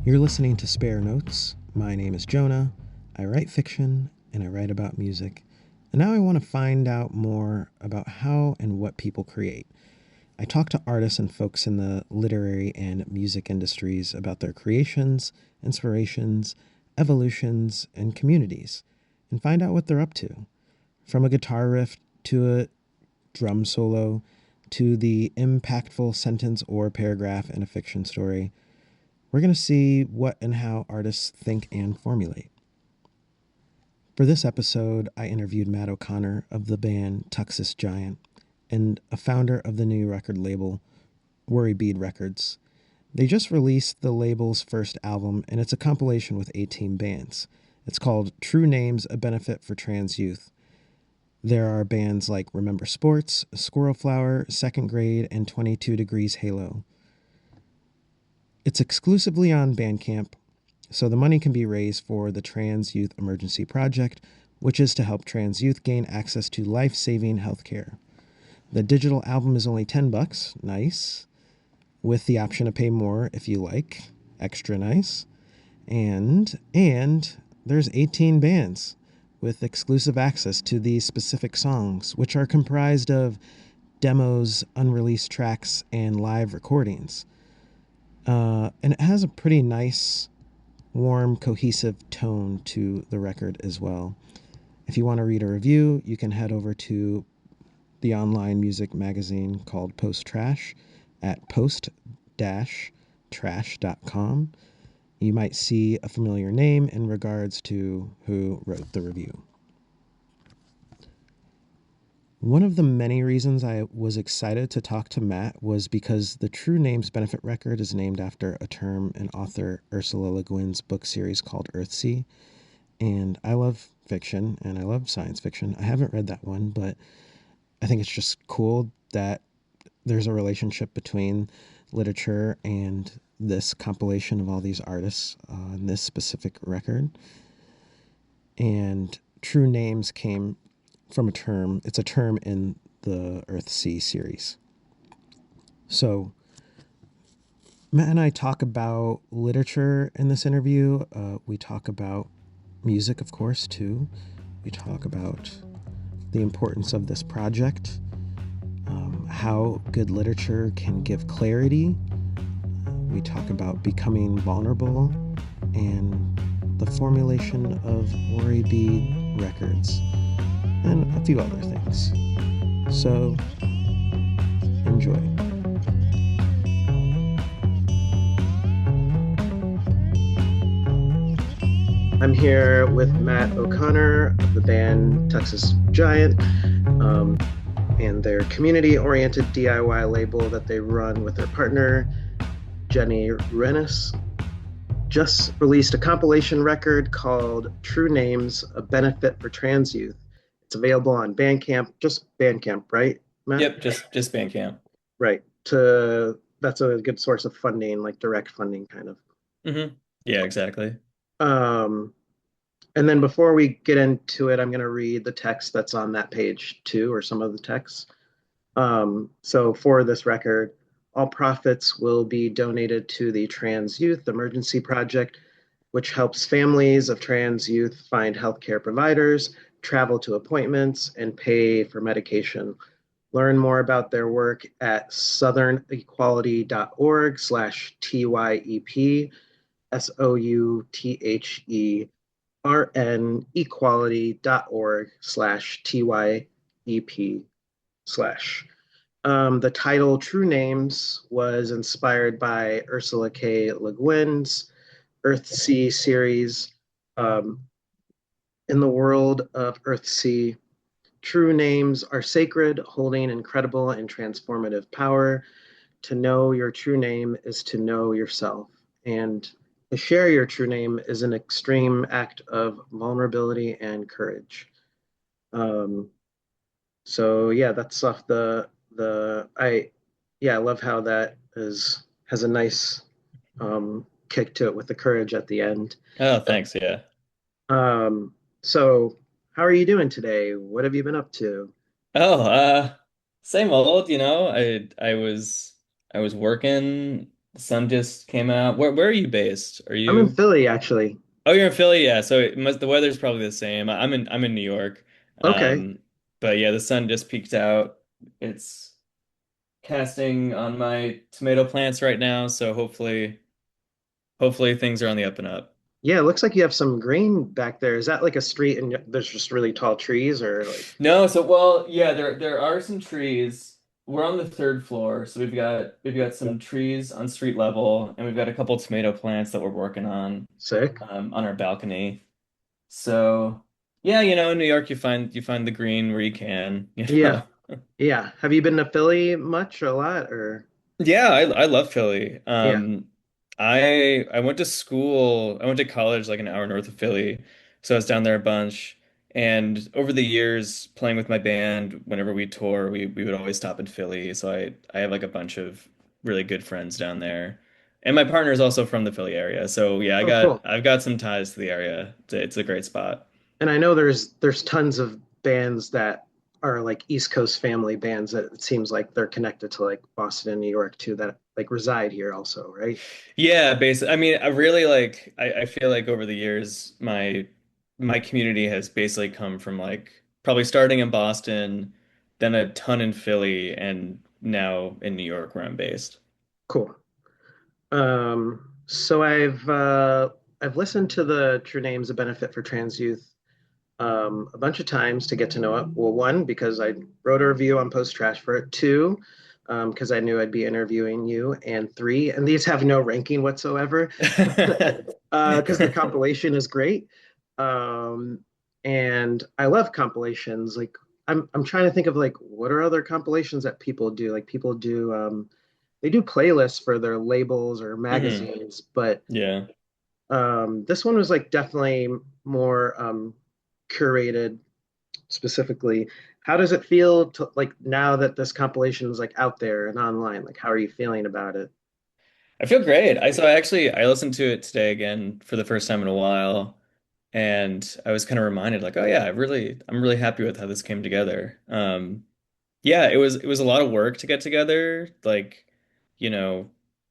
You're listening to Spare Notes. My name is Jonah. I write fiction and I write about music. And now I want to find out more about how and what people create. I talk to artists and folks in the literary and music industries about their creations, inspirations, evolutions, and communities, and find out what they're up to. From a guitar riff to a drum solo to the impactful sentence or paragraph in a fiction story, we're going to see what and how artists think and formulate. For this episode, I interviewed Matt O'Connor of the band Tuxus Giant and a founder of the new record label, Worry Bead Records. They just released the label's first album, and it's a compilation with 18 bands. It's called True Names, a Benefit for Trans Youth. There are bands like Remember Sports, Squirrel Flower, Second Grade, and 22 Degrees Halo. It's exclusively on Bandcamp, so the money can be raised for the Trans Youth Emergency Project, which is to help trans youth gain access to life-saving healthcare. The digital album is only $10, nice, with the option to pay more if you like, extra nice. And there's 18 bands with exclusive access to these specific songs, which are comprised of demos, unreleased tracks, and live recordings. And it has a pretty nice, warm, cohesive tone to the record as well. If you want to read a review, you can head over to the online music magazine called Post Trash at post-trash.com. You might see a familiar name in regards to who wrote the review. One of the many reasons I was excited to talk to Matt was because the True Names Benefit record is named after a term in author Ursula Le Guin's book series called Earthsea. And I love fiction and I love science fiction. I haven't read that one, but I think it's just cool that there's a relationship between literature and this compilation of all these artists on this specific record. And True Names came from a term. It's a term in the Earthsea series. So Matt and I talk about literature in this interview. We talk about music, of course, too. We talk about the importance of this project, how good literature can give clarity. We talk about becoming vulnerable and the formulation of Worry Bead Records and a few other things. So, enjoy. I'm here with Matt O'Connor of the band Tuxus Giant and their community-oriented DIY label that they run with their partner, Jenny Rennis. Just released a compilation record called True Names, a Benefit for Trans Youth. It's available on Bandcamp, just Bandcamp, right, Matt? Yep, just Bandcamp. Right. That's a good source of funding, like direct funding kind of. Yeah, exactly. Um, and then before we get into it, I'm going to read the text that's on that page too, or some of the text. So for this record, all profits will be donated to the Trans Youth Emergency Project, which helps families of trans youth find healthcare providers, travel to appointments, and pay for medication. Learn more about their work at southernequality.org/TYEP, SOUTHERN equality.org/TYEP slash. The title True Names was inspired by Ursula K. Le Guin's Earthsea series. In the world of Earthsea, true names are sacred, holding incredible and transformative power. To know your true name is to know yourself. And to share your true name is an extreme act of vulnerability and courage. So yeah, that's off I love how that has a nice kick to it with the courage at the end. Oh, thanks. Yeah. So how are you doing today? What have you been up to? Oh, same old, I was working The sun just came out. Where are you based? Are I'm in you? Philly, actually. Oh, you're in Philly, yeah. So the weather's probably the same. I'm in New York. Okay. Um, but yeah, the sun just peeked out. It's casting on my tomato plants right now, so hopefully things are on the up and up. Yeah, it looks like you have some green back there. Is that like a street and there's just really tall trees or like, No, so well, yeah, there are some trees. We're on the third floor, so we've got some trees on street level, and we've got a couple tomato plants that we're working sick? on our balcony. So yeah, in New York you find the green where you can, Yeah. Yeah. Have you been to Philly much, a lot, or? Yeah, I love Philly. Yeah. I went to school, I went to college like an hour north of Philly, so I was down there a bunch. And over the years, playing with my band, whenever we tour, we would always stop in Philly. So I have like a bunch of really good friends down there. And my partner is also from the Philly area. So yeah, Oh, cool. I've got some ties to the area. It's a great spot. And I know there's tons of bands that are like East Coast family bands that it seems like they're connected to like Boston and New York too that like reside here also, right? Yeah, basically. I mean, I really like. I feel like over the years, my community has basically come from like probably starting in Boston, then a ton in Philly, and now in New York where I'm based. Cool. So I've listened to the True Names of Benefit for Trans Youth a bunch of times to get to know it. Well, one, because I wrote a review on Post Trash for it. Two, because I knew I'd be interviewing you. And three, and these have no ranking whatsoever, because the compilation is great. Um, and I love compilations. Like I'm trying to think of like what are other compilations that people do? Like people do they do playlists for their labels or hmm magazines, but Yeah. this one was like definitely more curated specifically. How does it feel to like now that this compilation is like out there and online? Like, how are you feeling about it? I feel great. I listened to it today again for the first time in a while, and I was kind of reminded like, oh yeah, I'm really happy with how this came together. Yeah, it was a lot of work to get together, like, a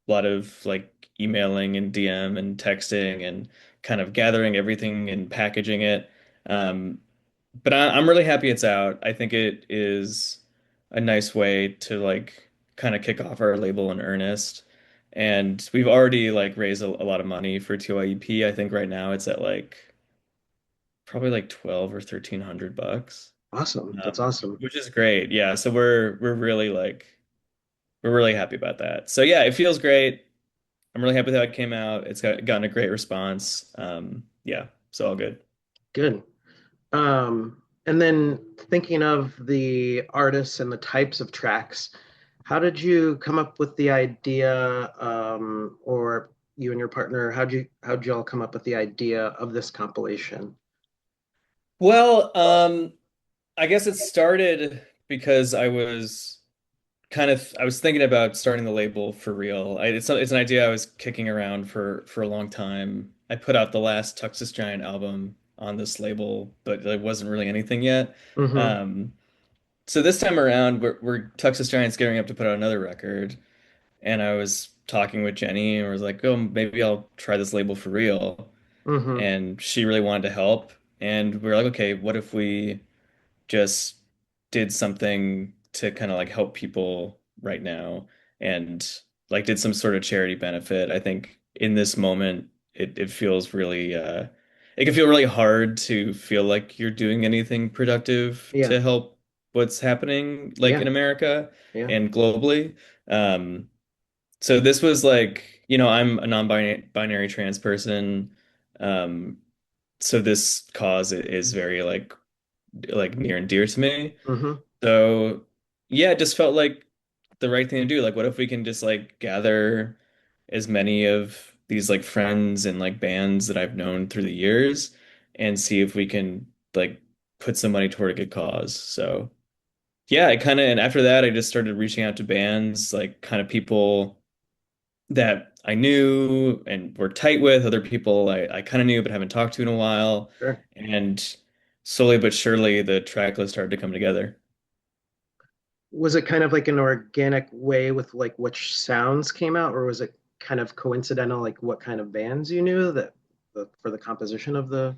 lot of like emailing and DM and texting and kind of gathering everything and packaging it. Um, but I'm really happy it's out. I think it is a nice way to like kind of kick off our label in earnest. And we've already like raised a lot of money for TYEP. I think right now it's at like probably like 12 or 1300 bucks. Awesome. That's Um, awesome. which is great. Yeah, so we're really happy about that. So yeah, it feels great. I'm really happy with how it came out. Gotten a great response. Yeah, so all good. Good. And then thinking of the artists and the types of tracks, how did you come up with the idea, or you and your partner, how'd you all come up with the idea of this compilation? Well, I guess it started because I was thinking about starting the label for real. It's an idea I was kicking around for a long time. I put out the last Texas Giant album on this label, but there wasn't really anything yet. Mm-hmm. Um, So this time around, we're Texas Giants gearing up to put out another record, and I was talking with Jenny and was like, "Oh, maybe I'll try this label for real." Mm-hmm. And she really wanted to help, and we were like, "Okay, what if we just did something to kind of like help people right now and like did some sort of charity benefit?" I think in this moment, it feels really it can feel really hard to feel like you're doing anything productive Yeah. to help what's happening like Yeah. in America Yeah. and globally. Um, so this was like, I'm a non-binary trans person. Um, so this cause is very like near and dear to me. Mm-hmm. So yeah, it just felt like the right thing to do. Like, what if we can just like gather as many of these like friends and like bands that I've known through the years and see if we can like put some money toward a good cause. So yeah, and after that I just started reaching out to bands, like kind of people that I knew and were tight with, other people I kind of knew but haven't talked to in a while. Sure. And slowly but surely the track list started to come together. Was it kind of like an organic way with like which sounds came out, or was it kind of coincidental, like what kind of bands you knew for the composition of the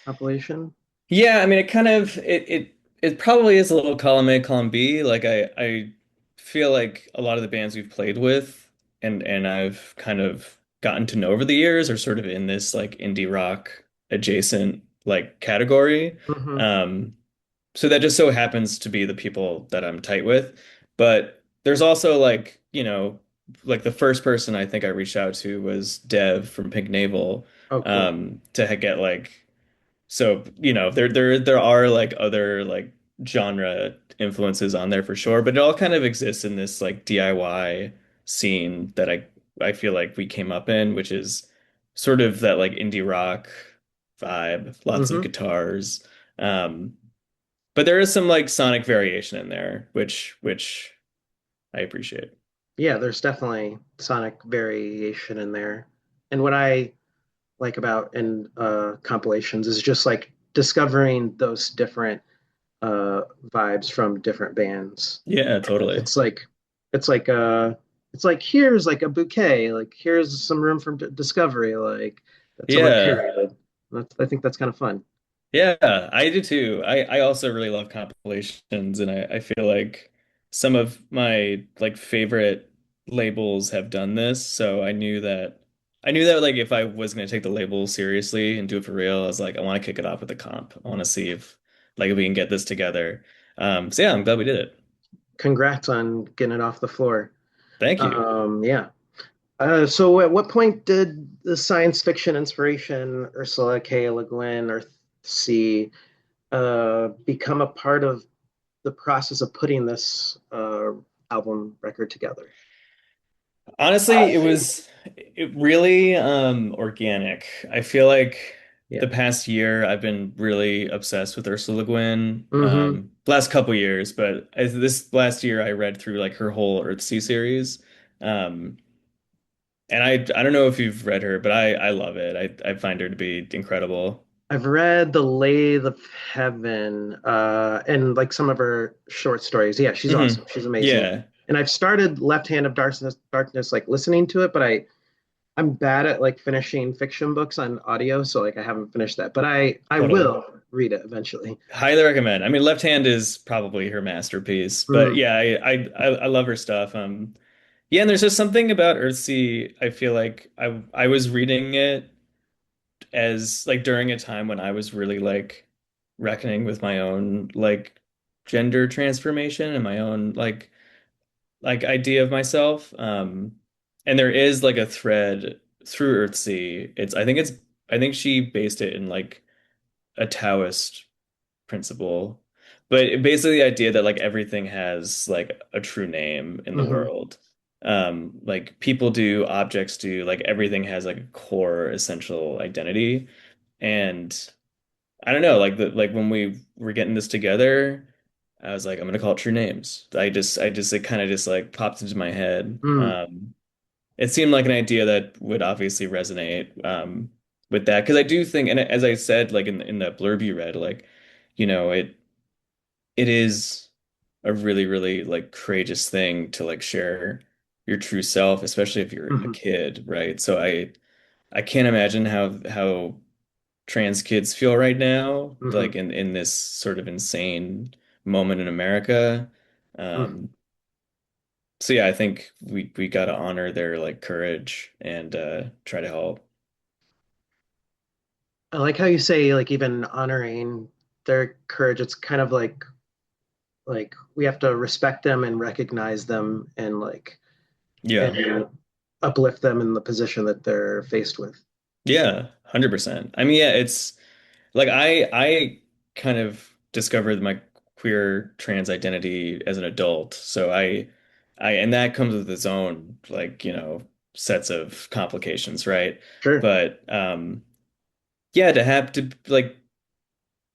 compilation? Yeah, I mean, it kind of it probably is a little column A, column B. Like I feel like a lot of the bands we've played with and I've kind of gotten to know over the years are sort of in this like indie rock adjacent like category. Hmm. Um, so that just so happens to be the people that I'm tight with. But there's also like, like the first person I think I reached out to was Dev from Pink Navel, Oh, cool. to get like so, there are like other like genre influences on there for sure, but it all kind of exists in this like DIY scene that I feel like we came up in, which is sort of that like indie rock vibe, lots of Hmm. guitars. Um, but there is some like sonic variation in there, which I appreciate. Yeah, there's definitely sonic variation in there. And what I like about in compilations is just like discovering those different vibes from different bands. Yeah, totally. It's like it's like it's like here's like a bouquet, like here's some room for discovery, like that someone Yeah. curated. I think that's kind of fun. Yeah, I do too. I also really love compilations, and I feel like some of my like favorite labels have done this. So I knew that like if I was gonna take the label seriously and do it for real, I was like, I want to kick it off with a comp. I want to see if we can get this together. So yeah, I'm glad we did it. Congrats on getting it off the floor. Thank you. Yeah. So at what point did the science fiction inspiration Ursula K. Le Guin or C become a part of the process of putting this album record together? Honestly, it really organic. I feel like Yeah. the past year I've been really obsessed with Ursula Le Guin. Hmm. Last couple years, but this last year I read through like her whole Earthsea series. Um, and I don't know if you've read her, but I love it. I find her to be incredible. I've read The Lathe of Heaven and like some of her short stories. Yeah, she's awesome. Hmm. She's amazing. Yeah, And I've started Left Hand of Darkness, like listening to it, but I'm bad at like finishing fiction books on audio, so like I haven't finished that. But I totally. will read it eventually. Highly recommend. I mean, Left Hand is probably her masterpiece, but Mm, yeah, I love her stuff. Yeah, and there's just something about Earthsea. I feel like I was reading it as like during a time when I was really like reckoning with my own like gender transformation and my own like idea of myself. And there is like a thread through Earthsea. I think she based it in like a Taoist principle. But basically the idea that like everything has like a true name in the hmm. world. Like people do, objects do, like everything has like a core essential identity. And I don't know, like when we were getting this together, I was like, I'm gonna call it true names. I just it kind of just like popped into my head. Mm, It seemed like an idea that would obviously resonate with that because I do think, and as I said, like in the blurb you read, like it is a really, really like courageous thing to like share your true self, especially if you're a hmm. kid, right? So I can't imagine how trans kids feel right now, Hmm. like in this sort of insane moment in America. Hmm. Um, so yeah, I think we got to honor their like courage and try to help. I like how you say like even honoring their courage. It's kind of like we have to respect them and recognize them and like Yeah. and uplift them in the position that they're faced with. Yeah, 100%. I mean, yeah, it's like I kind of discovered my queer trans identity as an adult. So I and that comes with its own like, sets of complications, right? Sure. But yeah, to have to like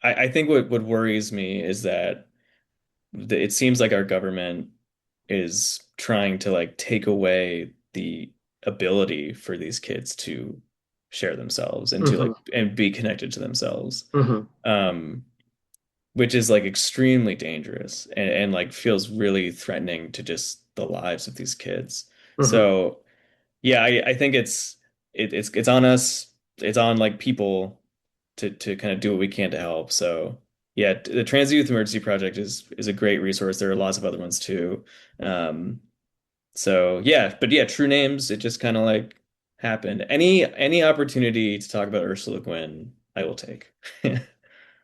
I think what worries me is that it seems like our government is trying to like take away the ability for these kids to share themselves and to Hmm. like and be connected to themselves. Hmm. Um, which is like extremely dangerous and like feels really threatening to just the lives of these kids. Hmm. So Yeah, I think it's on us. It's on like people to kind of do what we can to help. So yeah, the Trans Youth Emergency Project is a great resource. There are lots of other ones too. Um, so yeah, but yeah, true names. It just kind of like happened. Any opportunity to talk about Ursula Le Guin, I will take.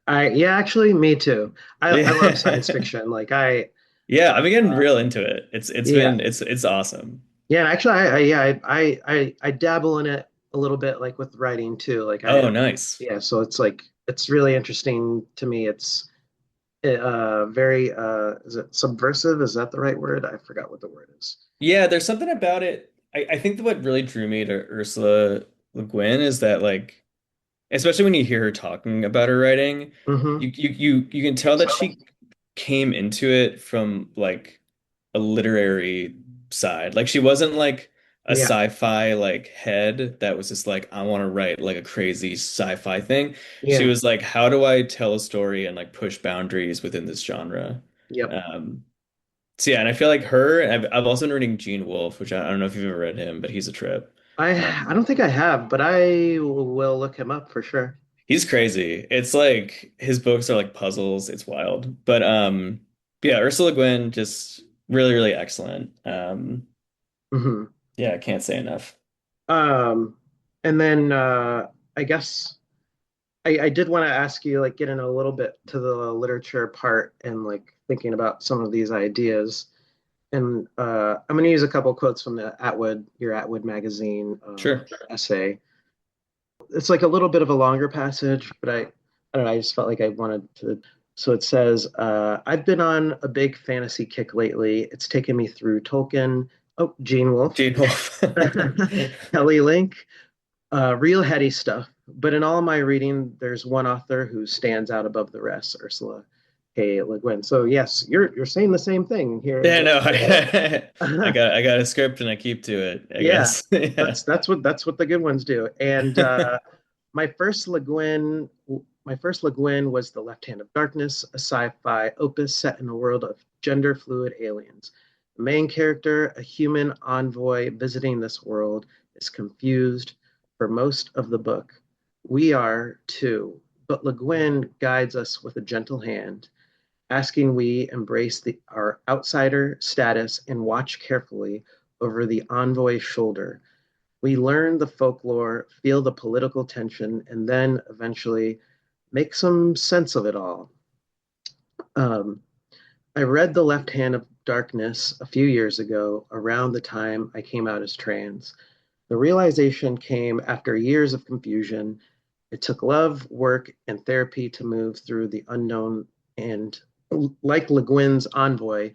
Yeah, actually, me too. I love science Yeah. fiction. Like I, Yeah, I've been getting uh, real into it. It's yeah, been it's awesome. yeah. And actually, I dabble in it a little bit, like with writing too. Oh, nice. Yeah. So it's like it's really interesting to me. It's very is it subversive? Is that the right word? I forgot what the word is. Yeah, there's something about it. I think that what really drew me to Ursula Le Guin is that like, especially when you hear her talking about her writing, Hmm. you can tell that she came into it from like a literary side. Like she wasn't like a Yeah, sci-fi like head that was just like I want to write like a crazy sci-fi thing. She yeah, was like, how do I tell a story and like push boundaries within this genre? yep. Um, so yeah, and I feel like her. I've also been reading Gene Wolfe, which I don't know if you've ever read him, but he's a trip. I don't think I have, but I will look him up for sure. He's crazy. It's like his books are like puzzles. It's wild. But yeah, Ursula Le Guin just really excellent. Hmm. Yeah, I can't say enough. Um, and then I guess. I did want to ask you, like, get in a little bit to the literature part and like thinking about some of these ideas. And I'm going to use a couple quotes from the your Atwood magazine Sure. essay. It's like a little bit of a longer passage, but I don't know. I just felt like I wanted to. So it says, I've been on a big fantasy kick lately. It's taken me through Tolkien, oh, Gene Wolfe, Gene Wolfe. Kelly Link, real heady stuff. But in all my reading, there's one author who stands out above the rest, Ursula K. Le Guin. So yes, you're saying the same thing here as Yeah, well. no, I got a script and I keep to it, I Yeah, guess. Yeah. that's what the good ones do. And my first Le Guin my first Le Guin was The Left Hand of Darkness, a sci-fi opus set in a world of gender fluid aliens. The main character, a human envoy visiting this world, is confused for most of the book. We are too, but Le Guin guides us with a gentle hand, asking we embrace our outsider status and watch carefully over the envoy's shoulder. We learn the folklore, feel the political tension, and then eventually make some sense of it all. Um, I read The Left Hand of Darkness a few years ago, around the time I came out as trans. The realization came after years of confusion. It took love, work, and therapy to move through the unknown and, like Le Guin's envoy,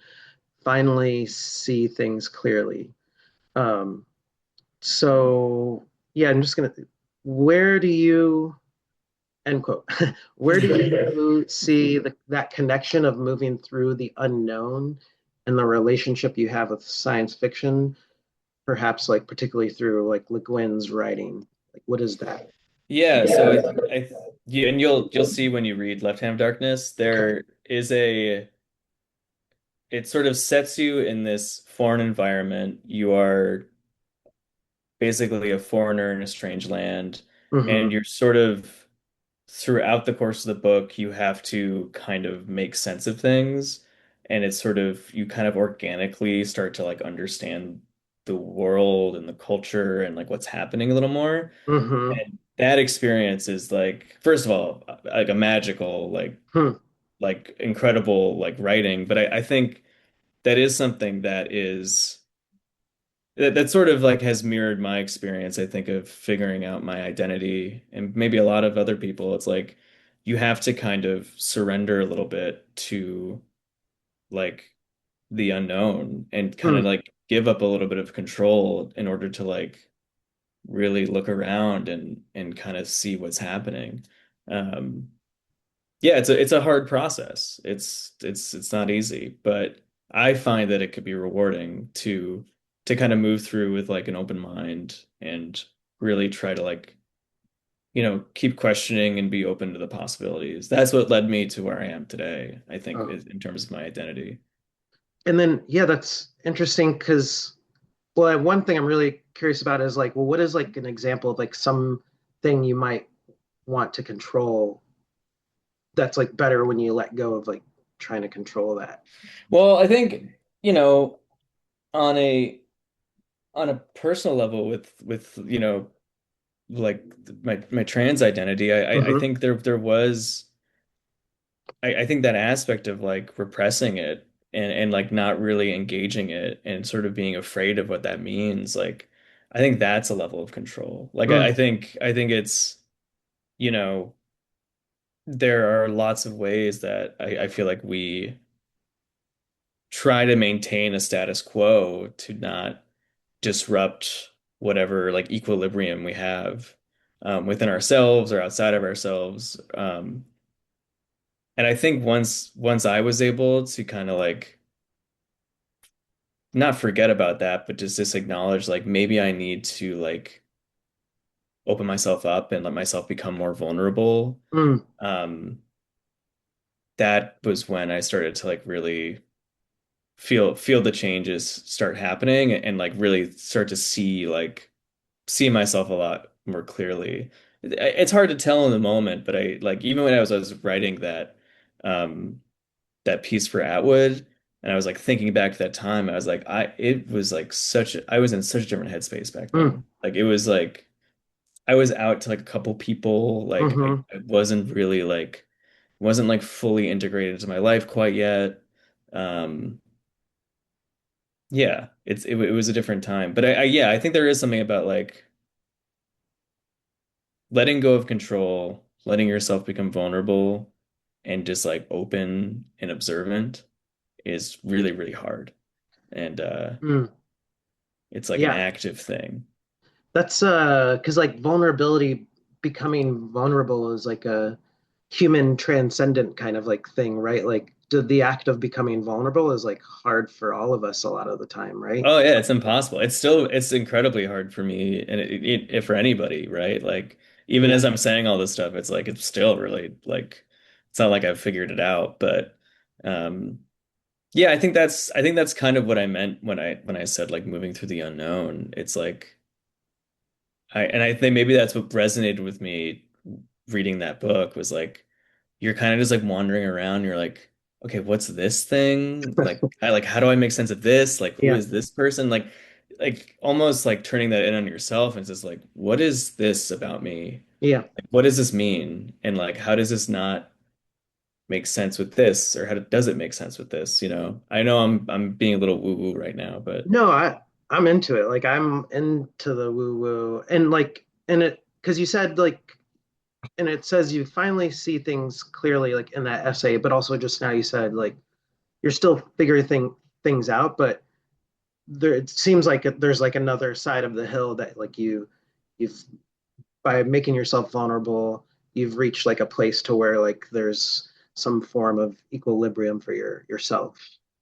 finally see things clearly. Um, so, yeah, I'm just going to. Where do you end quote. Where do you see that connection of moving through the unknown and the relationship you have with science fiction, perhaps like particularly through like Le Guin's writing? Like, what is that? Yeah, so I yeah, and you'll see when you read Left Hand of Darkness, Okay. there is a it sort of sets you in this foreign environment. You are basically a foreigner in a strange land, and Mm-hmm. you're sort of throughout the course of the book, you have to kind of make sense of things, and it's sort of you kind of organically start to like understand the world and the culture and like what's happening a little more. Mm-hmm. And that experience is like, first of all, like a magical, Hmm. like incredible like writing. But I think that is something that is that sort of like has mirrored my experience, I think, of figuring out my identity and maybe a lot of other people. It's like you have to kind of surrender a little bit to like the unknown and kind Hmm. of like give up a little bit of control in order to like really look around and kind of see what's happening. Um, yeah, it's a hard process. It's not easy, but I find that it could be rewarding to kind of move through with like an open mind and really try to like, keep questioning and be open to the possibilities. That's what led me to where I am today, I think, Oh. in terms of my identity. And then yeah, that's interesting because Well, one thing I'm really curious about is like, well, what is like an example of like something you might want to control that's like better when you let go of like trying to control that? Well, I think, you know, on a personal level with like my trans identity, I Hmm. think there was I think that aspect of like repressing it and like not really engaging it and sort of being afraid of what that means, like I think that's a level of control. Like Mm, I think it's, you know, there are lots of ways that I feel like we try to maintain a status quo to not disrupt whatever like equilibrium we have within ourselves or outside of ourselves. And I think once I was able to kind of like not forget about that, but just acknowledge like maybe I need to like open myself up and let myself become more vulnerable. mm, Um, that was when I started to like really feel the changes start happening and like really start to see myself a lot more clearly. It's hard to tell in the moment, but I like even when I was writing um that piece for Atwood and I was like thinking back to that time, I was like it was like I was in such a different headspace back mm, then. Like it was like I was out to like a couple people, like hmm. I wasn't really like wasn't like fully integrated into my life quite yet. Um yeah, it was a different time. But yeah, I think there is something about like letting go of control, letting yourself become vulnerable and just like open and observant is really, really hard. And Mm. it's like an Yeah, active thing. that's because like vulnerability, becoming vulnerable is like a human transcendent kind of like thing, right? Like the act of becoming vulnerable is like hard for all of us a lot of the time, right? Oh yeah, it's impossible. It's incredibly hard for me and for anybody, right? Like even Yeah. as I'm saying all this stuff, it's like it's still really like it's not like I've figured it out, but um yeah, I think that's kind of what I meant when I said like moving through the unknown. It's like I think maybe that's what resonated with me reading that book was like you're kind of just like wandering around. You're like, okay, what's this thing? Like I like how do I make sense of this? Like who Yeah. is this person? Like almost like turning that in on yourself and it's just like, what is this about me? Yeah. Like, what does this mean? And like how does this not make sense with this? Or does it make sense with this? You know? I know I'm being a little woo-woo right now, but No, I'm into it. Like I'm into the woo woo and like and it because you said like and it says you finally see things clearly like in that essay, but also just now you said like you're still figuring things out, but there it seems like there's like another side of the hill that like you've by making yourself vulnerable, you've reached like a place to where like there's some form of equilibrium for yourself.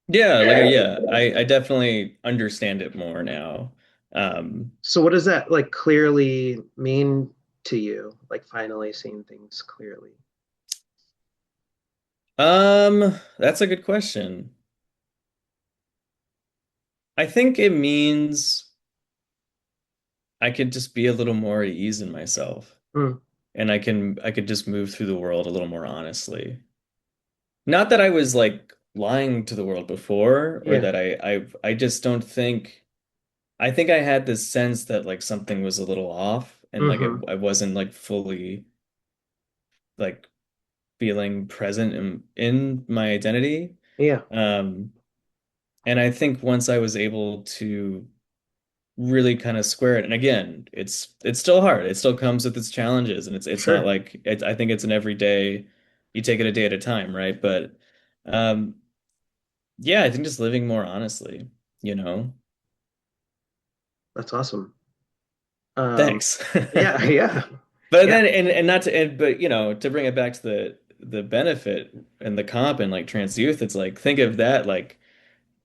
yeah, I definitely understand it more now. Um, So what does that like clearly mean to you? Like finally seeing things clearly. that's a good question. I think it means I could just be a little more at ease in myself Mm, and I could just move through the world a little more honestly. Not that I was like lying to the world before or yeah. that I just don't think I think I had this sense that like something was a little off and like Hmm. I wasn't like fully like feeling present in my identity. Yeah. Um and I think once I was able to really kind of square it. And again, it's still hard. It still comes with its challenges, and it's not Sure. like I think it's an everyday. You take it a day at a time, right? But um, yeah, I think just living more honestly, you know. That's awesome. Um, Thanks. yeah, yeah, But yeah. then and not to and but you know to bring it back to the benefit and the comp and like trans youth, it's like think of that like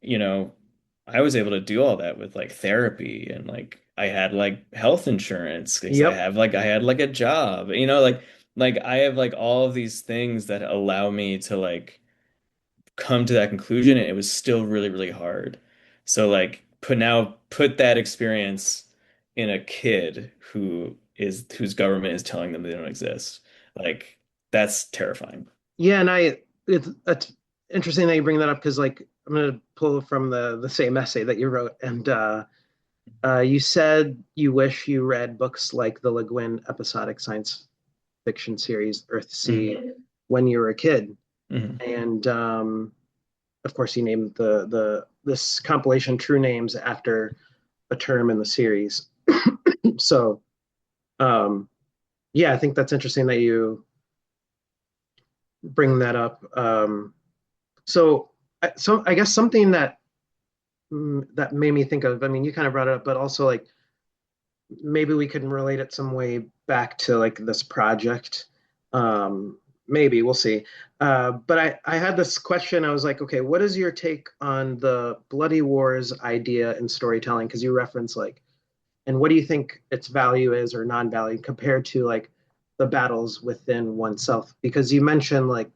you know, I was able to do all that with like therapy and like I had like health insurance because Yep. I had like a job, like I have like all of these things that allow me to like come to that conclusion and it was still really, really hard. So like put that experience in a kid whose government is telling them they don't exist. Like that's terrifying. Yeah, and it's interesting that you bring that up because like I'm gonna pull from the same essay that you wrote, and you said you wish you read books like the Le Guin episodic science fiction series Earthsea Hmm. when you were a kid, Hmm. and of course he named the this compilation True Names after a term in the series. So um, yeah, I think that's interesting that you bring that up. So I guess something that that made me think of. I mean, you kind of brought it up, but also like maybe we can relate it some way back to like this project. Maybe we'll see. But I had this question. I was like, okay, what is your take on the Bloody Wars idea in storytelling? Because you reference like, and what do you think its value is or non-value compared to like the battles within oneself? Because you mentioned like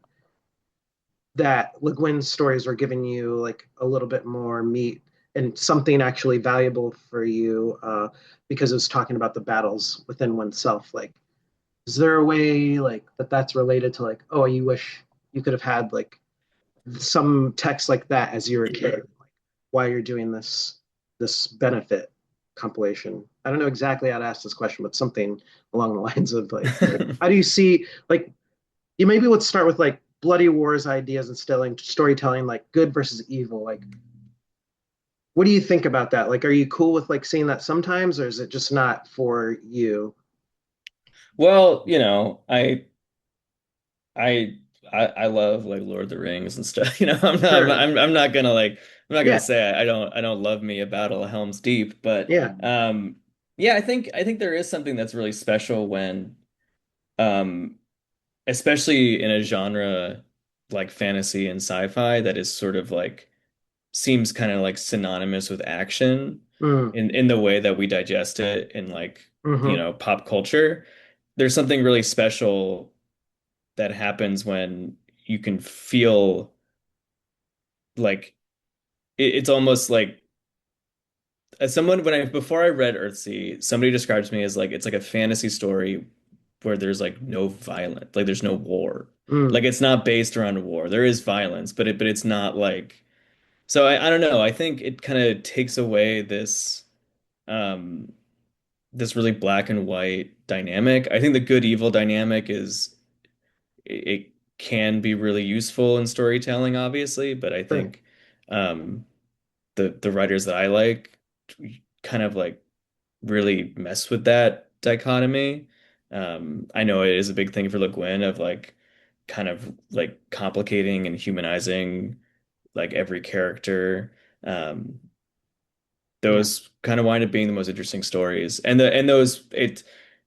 that Le Guin's stories were giving you like a little bit more meat and something actually valuable for you because it was talking about the battles within oneself. Like, is there a way like that's related to like, oh, you wish you could have had like some text like that as you were a kid, like why you're doing this benefit compilation? I don't know exactly how to ask this question, but something along the lines of like, how do you see like you maybe let's start with like bloody wars ideas and storytelling like good versus evil like what do you think about that like are you cool with like seeing that sometimes or is it just not for you? Well, I I love like Lord of the Rings and stuff. Sure. I'm not gonna I'm not gonna Yeah. say I don't love me a Battle of Helm's Deep, but Yeah. yeah, I think there is something that's really special when um especially in a genre like fantasy and sci-fi that is sort of like seems kind of like synonymous with action Mm. in the way that we digest it in like, Mm-hmm. pop culture. There's something really special that happens when you can feel like it's almost like as someone when I before I read Earthsea, somebody describes me as like it's like a fantasy story where there's like no violence, like there's no war. Mm. Like it's not based around war. There is violence, but it's not like so I don't know. I think it kind of takes away um this really black and white dynamic. I think the good evil dynamic is it can be really useful in storytelling, obviously, but I Sure. think the writers that I like kind of like really mess with that dichotomy. I know it is a big thing for Le Guin of like kind of like complicating and humanizing like every character. Um, Yeah. those kind of wind up being the most interesting stories. And those it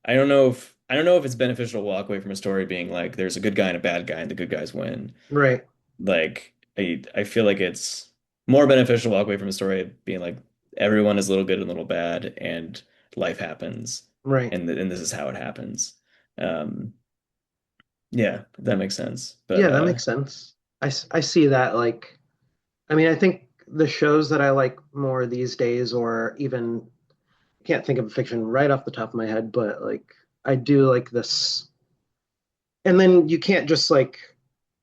I don't know if it's beneficial to walk away from a story being like there's a good guy and a bad guy and the good guys win. Right. Like I feel like it's more beneficial to walk away from a story being like everyone is a little good and a little bad and life happens Right. and this is how it happens. Um yeah, that makes sense. But Yeah, that makes sense. I see that like I mean I think the shows that I like more these days or even I can't think of fiction right off the top of my head but like I do like this and then you can't just like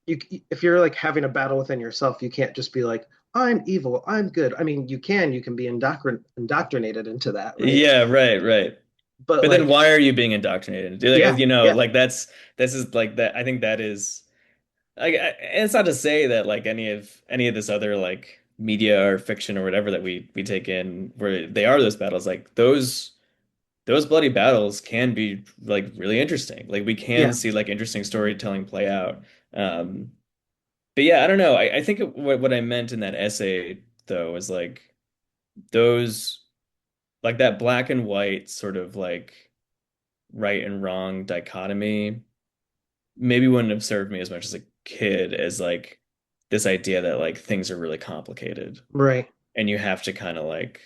you if you're like having a battle within yourself you can't just be like I'm evil I'm good I mean you can be indoctrinated into that right yeah, right, right. but But then like why are you being indoctrinated? Like, yeah yeah like that's this is like that I think that is like and it's not to say that like any of this other like media or fiction or whatever that we take in where they are those battles like those bloody battles can be like really interesting. Like we can yeah see like interesting storytelling play out. Um but yeah, I don't know. I think what I meant in that essay though is like those like that black and white sort of like right and wrong dichotomy maybe wouldn't have served me as much as a kid as like this idea that like things are really complicated right and you have to kind of like,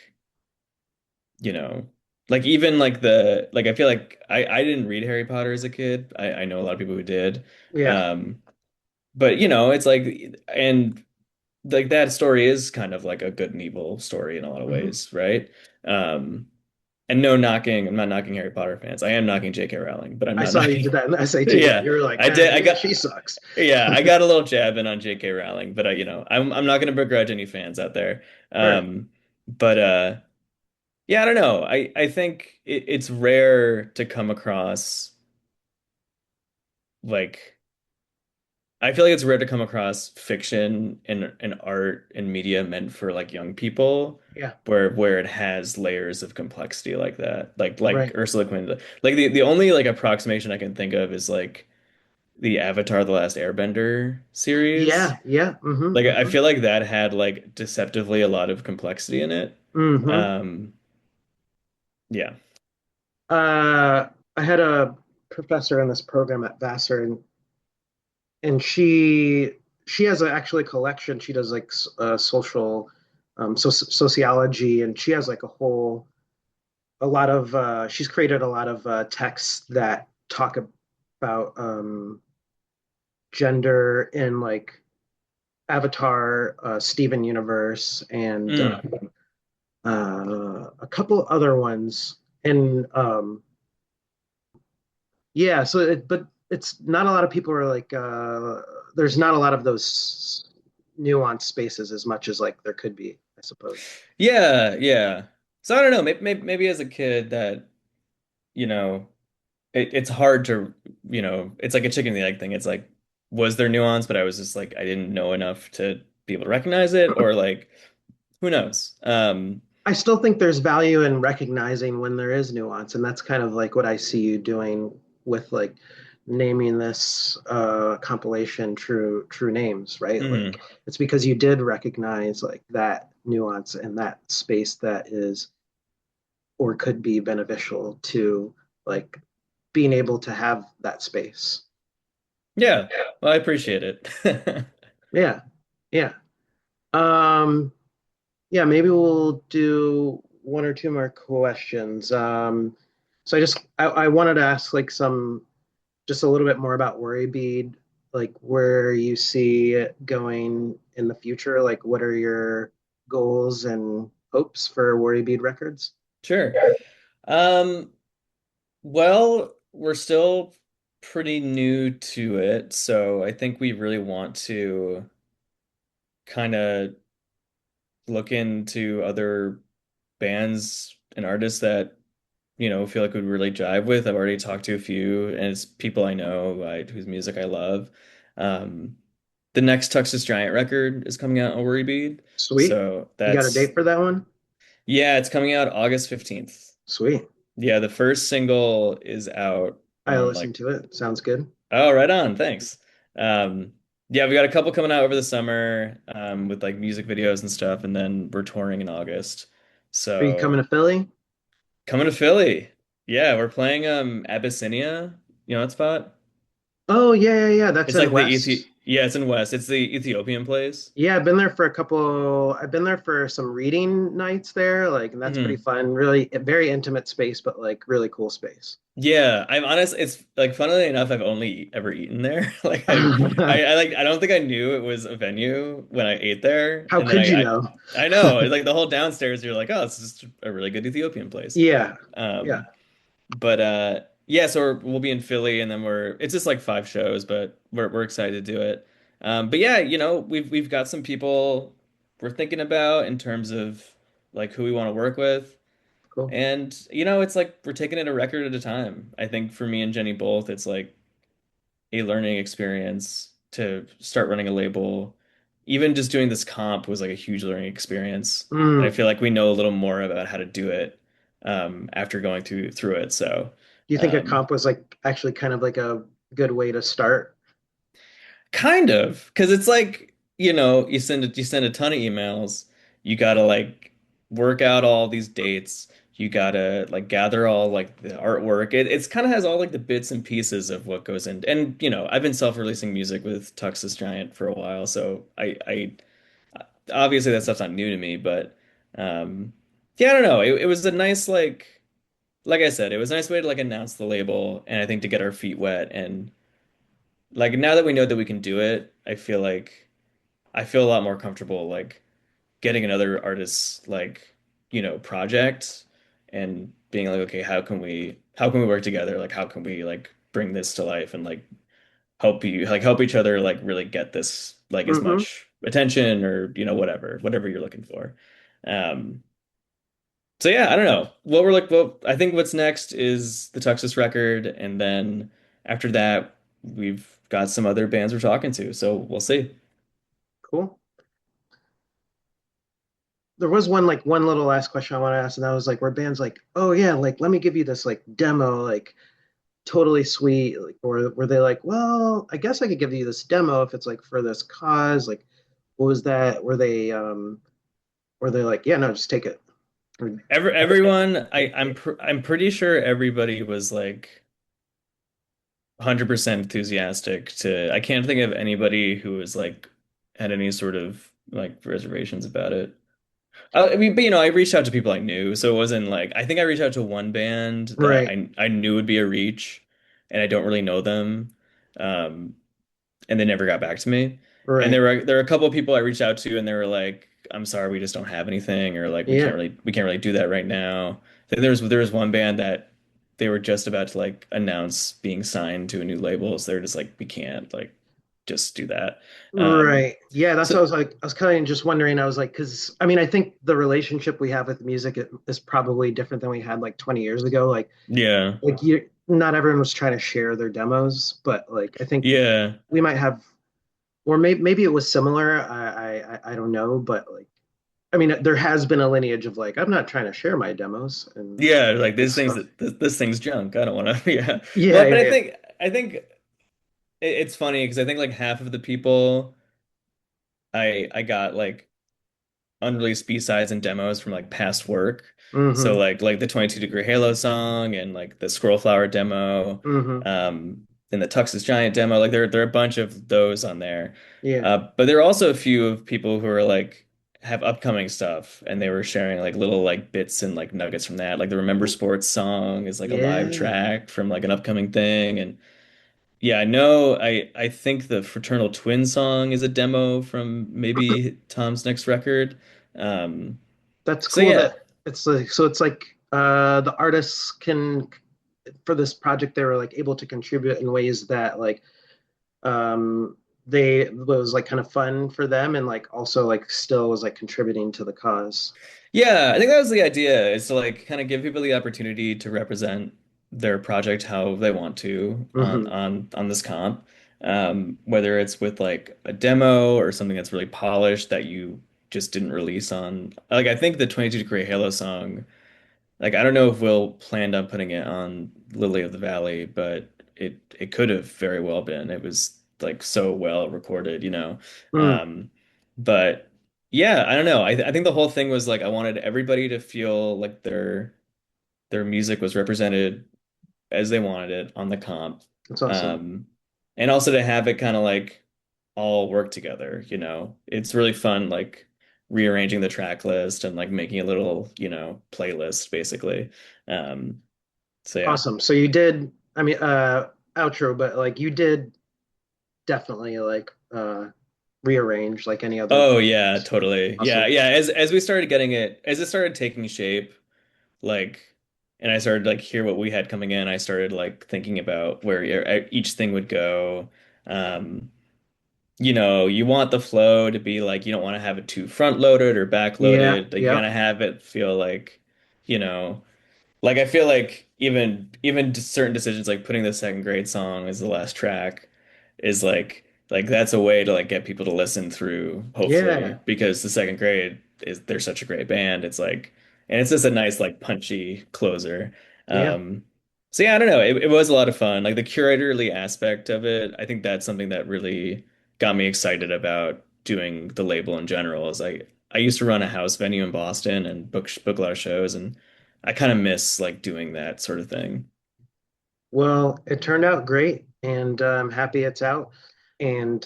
you know, like even like the like I feel like I didn't read Harry Potter as a kid. I know a lot of people who did. yeah Um but it's like and like that story is kind of like a good and evil story in a lot of Hmm. ways, right? Um, and no knocking, I'm not knocking Harry Potter fans. I am knocking J.K. Rowling, but I'm I not saw you did knocking. that in the SAT. Yeah, You were like, I did. I yeah, got, she sucks. yeah, I got a little jab in on J.K. Rowling, but I'm not going to begrudge any fans out there. Sure. But yeah, I don't know. I think it's rare to come across like I feel like it's rare to come across fiction and art and media meant for like young people Yeah. where it has layers of complexity like that. Like Right. Ursula Quinn. Like the only like approximation I can think of is like the Avatar: The Last Airbender series. Yeah. Yeah. Hmm. Like I Hmm. feel like that had like deceptively a lot of complexity in it. Hmm. Um yeah. Uh, I had a professor in this program at Vassar, and she has actually a collection. She does like social sociology, and she has like a lot of she's created a lot of texts that talk about gender in like Avatar, Steven Universe, and Mm. a couple other ones. And yeah, but it's not a lot of people are like there's not a lot of those nuanced spaces as much as like there could be, I suppose. Yeah, yeah. So I don't know, maybe as a kid that, you know, it's hard to, it's like a chicken and the egg thing. It's like, was there nuance, but I was just like, I didn't know enough to be able to recognize it, or like, who knows? I still think there's value in recognizing when there is nuance, and that's kind of like what I see you doing with like naming this compilation true names, right? Like mhm. it's because you did recognize like that nuance and that space that is or could be beneficial to like being able to have that space. Yeah, well, I appreciate it. Yeah. Yeah. Um, yeah, maybe we'll do one or two more questions. So I wanted to ask like some just a little bit more about Worry Bead, like where you see it going in the future. Like what are your goals and hopes for Worry Bead Records? Sure. Um, well, we're still pretty new to it, so I think we really want to kind of look into other bands and artists that feel like would really jive with. I've already talked to a few, and it's people I know whose music I love. Um, the next Texas Giant record is coming out on Worry Bead, Sweet. so You got a that's date for that one? yeah, it's coming out August 15th. Sweet. Yeah, the first single is out I on listened like to it. Sounds good. oh, right on, thanks. Yeah, we got a couple coming out over the summer with like music videos and stuff, and then we're touring in August. Are you coming So to Philly? coming to Philly. Yeah, we're playing Abyssinia. You know that spot? Oh yeah, yeah, yeah. That's It's in like West. yeah, it's in West. It's the Ethiopian place. Yeah, I've been there for a couple. I've been there for some reading nights there, like, and that's pretty Hmm. fun. Really, very intimate space, but like really cool space. Yeah, I'm honest. It's like funnily enough, I've only ever eaten there. Like I like I don't think I knew it was a venue when I ate there, How and then could you know? I know it's like the whole downstairs. You're like, oh, it's just a really good Ethiopian place. Yeah, yeah, Um, but yeah, so we'll be in Philly, and then it's just like 5 shows, but we're excited to do it. But yeah, we've got some people we're thinking about in terms of like who we want to work with. cool. And it's like we're taking it a record at a time. I think for me and Jenny both, it's like a learning experience to start running a label. Even just doing this comp was like a huge learning experience. And I Mm. feel like we know a little more about how to do it after going through it. So Do you think a um, comp was like actually kind of like a good way to start? kind of, because it's like, you send a ton of emails. You gotta like work out all these dates. You gotta like gather all like the artwork. It's kind of has all like the bits and pieces of what goes in. And I've been self-releasing music with Tuxus Giant for a while, so I obviously that stuff's not new to me, but yeah, I don't know. It was a nice like I said, it was a nice way to like announce the label, and I think to get our feet wet and like now that we know that we can do it, I feel like I feel a lot more comfortable like getting another artist's like, project and being like, okay, how can we work together? Like how can we like bring this to life and like help each other like really get this like as Hmm. much attention or whatever you're looking for. Um so yeah, I don't know. Well, I think what's next is the Tuxus record, and then after that, we've got some other bands we're talking to, so we'll see. Cool. There was one little last question I want to ask, and that was like, where bands like, oh yeah, like let me give you this like demo, like totally sweet, like, or were they like, well, I guess I could give you this demo if it's like for this cause, like, what was that? Were they like, yeah, no, just take it? Or, Everyone, I'm pretty sure everybody was like 100% enthusiastic to. I can't think of anybody who was like had any sort of like reservations about it. I mean, but I reached out to people I knew, so it wasn't like I think I reached out to one band that right, I knew would be a reach, and I don't really know them, um, and they never got back to me. And right, there were a couple of people I reached out to, and they were like, "I'm sorry, we just don't have anything," or like yeah, we can't really do that right now. There was one band that they were just about to like announce being signed to a new label, so they're just like, we can't like just do that. Um, right. Yeah, that's what I so was like. I was kind of just wondering. I was like, because I mean, I think the relationship we have with music is probably different than we had like 20 years ago. yeah, Not everyone was trying to share their demos, but like I think yeah. we might have, or maybe it was similar. I don't know, but like I mean, there has been a lineage of like I'm not trying to share my demos Yeah, like and this thing's stuff. this thing's junk. I don't want to. Yeah. Yeah, Well, but yeah, I think it's funny because I think like half of the people I got like unreleased B-sides and demos from like past work. yeah. So Mm-hmm. like the 22 Degree Halo song and like the Squirrel Flower demo, Mm-hmm. and the Tux's Giant demo. Like there are a bunch of those on there. Yeah. But there are also a few of people who are like have upcoming stuff and they were sharing like little like bits and like nuggets from that. Like the Remember Sports song is like a live Yeah. track from like an upcoming thing. And yeah, I know I think the Fraternal Twin song is a demo from maybe Tom's next record. Um, That's so cool yeah. that it's like the artists can for this project they were like able to contribute in ways that like they was like kind of fun for them and like also like still was like contributing to the cause. Yeah, I think that was the idea, is to like kind of give people the opportunity to represent their project how they want to on Hmm. on this comp. Whether it's with like a demo or something that's really polished that you just didn't release on. Like I think the 22 Degree Halo song, like I don't know if Will planned on putting it on Lily of the Valley, but it could have very well been. It was like so well recorded. Mm, Um, but yeah, I don't know. I think the whole thing was like I wanted everybody to feel like their music was represented as they wanted it on the comp. that's awesome. Um, and also to have it kind of like all work together. It's really fun like rearranging the track list and like making a little playlist basically. Um, so yeah. Awesome. So you did, I mean, outro, but like you did definitely like rearrange like any other Oh band. yeah, totally. Yeah, Awesome. yeah. As we started getting it, as it started taking shape, like, and I started like hear what we had coming in, I started like thinking about where each thing would go. Um, you want the flow to be like you don't want to have it too front loaded or back Yeah, loaded. Like you yeah, gotta have it feel like, you know, like I feel like even certain decisions like putting the second grade song as the last track is like that's a way to like get people to listen through, yeah, hopefully, because the second grade is they're such a great band. It's like and it's just a nice like punchy closer. yeah. Um so yeah, I don't know. It was a lot of fun. Like the curatorly aspect of it, I think that's something that really got me excited about doing the label in general. Is I used to run a house venue in Boston and book a lot of shows and I kind of miss like doing that sort of thing. Well, it turned out great, and I'm happy it's out. And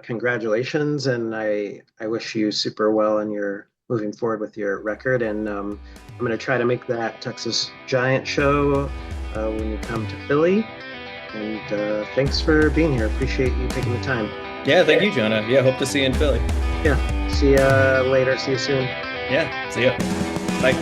congratulations, and I wish you super well in your moving forward with your record. And I'm gonna try to make that Texas Giant show when you come to Philly. And thanks for being here. Appreciate you taking the time. Yeah, thank you, Jonah. Yeah, hope to see you in Philly. Yeah. See ya later. See you soon. Yeah, see ya. Bye.